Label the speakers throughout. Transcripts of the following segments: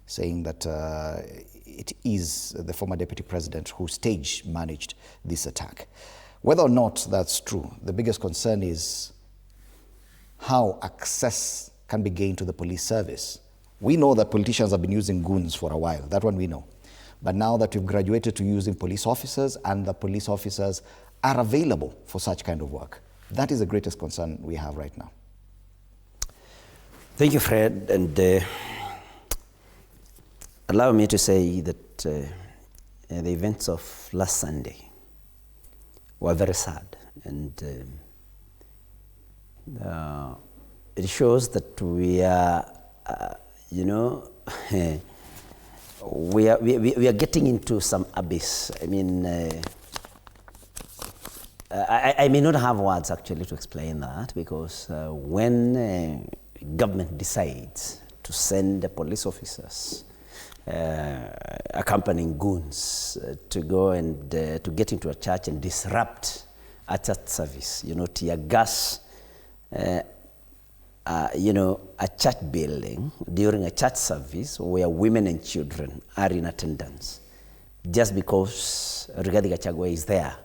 Speaker 1: saying that it is the former deputy president who stage managed this attack. Whether or not that's true, the biggest concern is how access can be gained to the police service. We know that politicians have been using goons for a while, that one we know. But now that we've graduated to using police officers and the police officers are available for such kind of work, that is the greatest concern we have right now.
Speaker 2: Thank you, Fred. And allow me to say that the events of last Sunday were very sad. And it shows that we are, we are getting into some abyss. I mean, I may not have words actually to explain that, because when government decides to send the police officers accompanying goons to go and to get into a church and disrupt a church service, tear gas, a church building during a church service where women and children are in attendance, just because Rigathi Gachagua is there,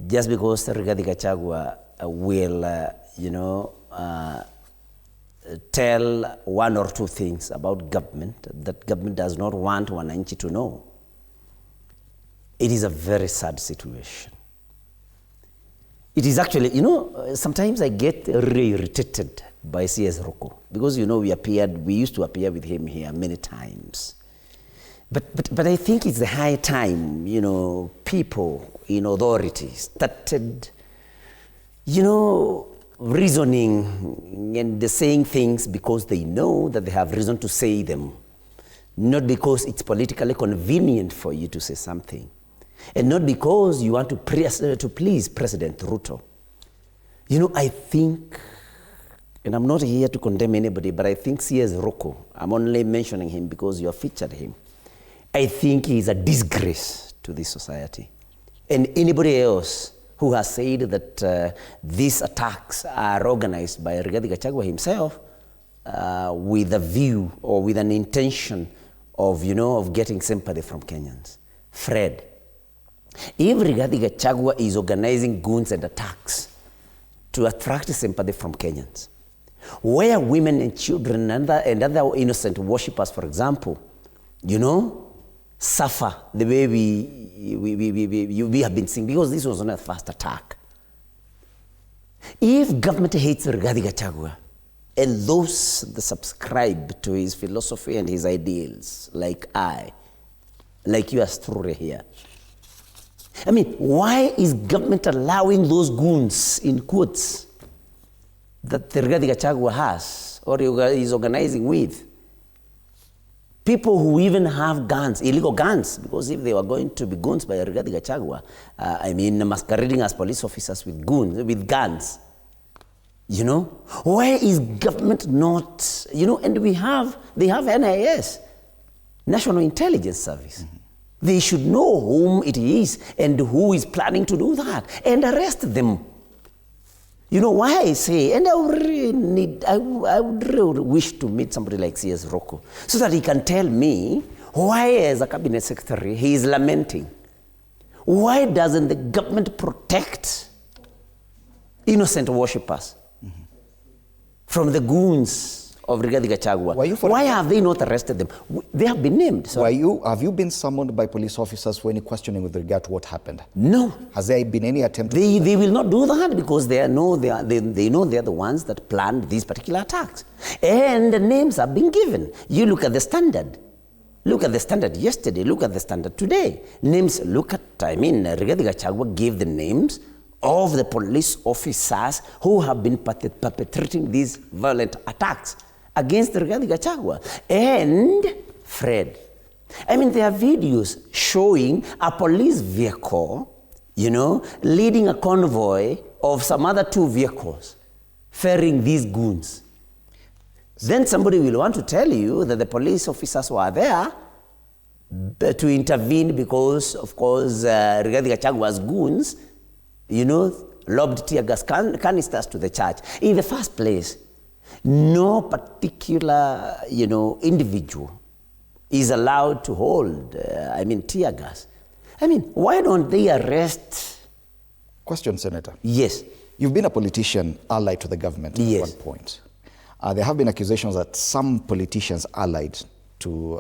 Speaker 2: just because Rigathi Gachagua will, tell one or two things about government that government does not want wananchi to know. It is a very sad situation. It is actually, sometimes I get really irritated by CS Ruku, because, we used to appear with him here many times. But I think it's the high time, people in authority started, reasoning and saying things because they know that they have reason to say them, not because it's politically convenient for you to say something, and not because you want to please President Ruto. I think, and I'm not here to condemn anybody, but I think C.S. Ruku, I'm only mentioning him because you have featured him. I think he is a disgrace to this society. And anybody else who has said that these attacks are organized by Rigathi Gachagua himself with a view or with an intention of, of getting sympathy from Kenyans. Fred, if Rigathi Gachagua is organizing goons and attacks to attract sympathy from Kenyans, where women and children and other innocent worshippers, for example, suffer the way we have been seeing, because this was not a first attack. If government hates Rigathi Gachagua and those that subscribe to his philosophy and his ideals, like yours truly here, I mean, why is government allowing those goons, in quotes, that Rigathi Gachagua has or is organizing with? People who even have guns, illegal guns, because if they were going to be goons by Rigathi Gachagua, masquerading as police officers with with guns, why is government not, and they have NIS, National Intelligence Service. Mm-hmm. They should know whom it is and who is planning to do that and arrest them. Why I say, and I would really wish to meet somebody like C.S. Ruku, so that he can tell me why, as a cabinet secretary, he is lamenting. Why doesn't the government protect innocent worshippers from the goons of Rigathi Gachagua? Why have they not arrested them? They have been named.
Speaker 1: Have you been summoned by police officers for any questioning with regard to what happened?
Speaker 2: No.
Speaker 1: Has there been any attempt?
Speaker 2: They will not do that, because they know they are the ones that planned these particular attacks. And the names have been given. You look at the Standard. Look at the Standard yesterday. Look at the Standard today. Rigathi Gachagua gave the names of the police officers who have been perpetrating these violent attacks against Rigathi Gachagua. And Fred, there are videos showing a police vehicle, leading a convoy of some other two vehicles, ferrying these goons. Then somebody will want to tell you that the police officers were there to intervene because, of course, Rigathi Gachagua's goons, lobbed tear gas canisters to the church. In the first place, No particular, individual is allowed to hold, tear gas. Why don't they arrest?
Speaker 1: Question, Senator.
Speaker 2: Yes.
Speaker 1: You've been a politician allied to the government at one point. There have been accusations that some politicians allied to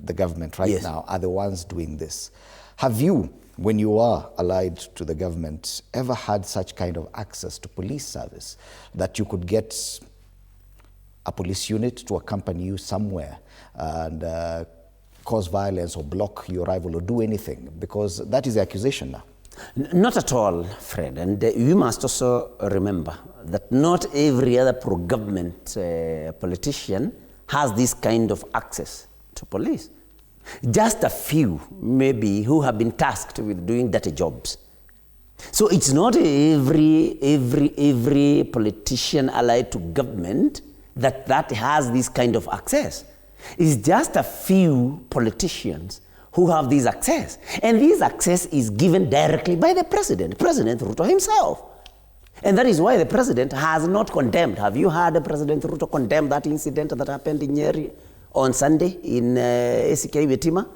Speaker 1: the government right now are the ones doing this. Have you, when you are allied to the government, ever had such kind of access to police service that you could get a police unit to accompany you somewhere and cause violence or block your rival or do anything? Because that is the accusation now.
Speaker 2: Not at all, Fred. And you must also remember that not every other pro-government politician has this kind of access to police. Just a few, maybe, who have been tasked with doing dirty jobs. So it's not every politician allied to government that has this kind of access. It's just a few politicians who have this access. And this access is given directly by the President Ruto himself. And that is why the President has not condemned. Have you heard President Ruto condemn that incident that happened in Nyeri on Sunday in ACK Wetima?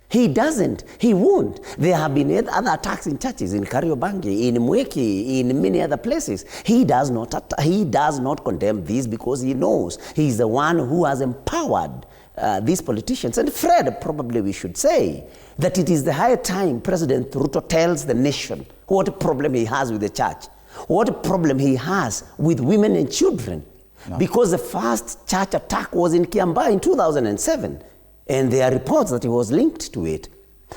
Speaker 2: He doesn't. He won't. There have been other attacks in churches, in Kariobangi, in Mweki, in many other places. He does not condemn this because he knows he's the one who has empowered these politicians. And Fred, probably we should say that it is the high time President Ruto tells the nation what problem he has with the church, what problem he has with women and children. No. Because the first church attack was in Kiambaa in 2007, and there are reports that he was linked to it.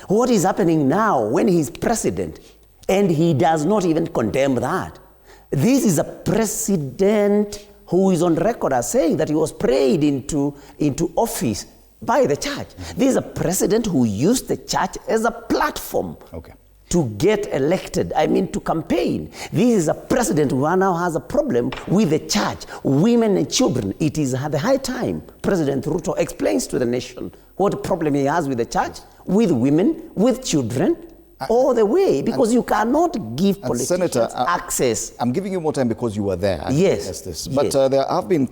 Speaker 2: What is happening now when he's president, and he does not even condemn that? This is a president who is on record as saying that he was prayed into office by the church. This is a president who used the church as a platform to get elected, to campaign. This is a president who now has a problem with the church, women and children. It is the high time President Ruto explains to the nation what problem he has with the church, with women, with children, all the way, because you cannot give politicians Senator, access.
Speaker 1: I'm giving you more time because you were there.
Speaker 2: Yes.
Speaker 1: But there have been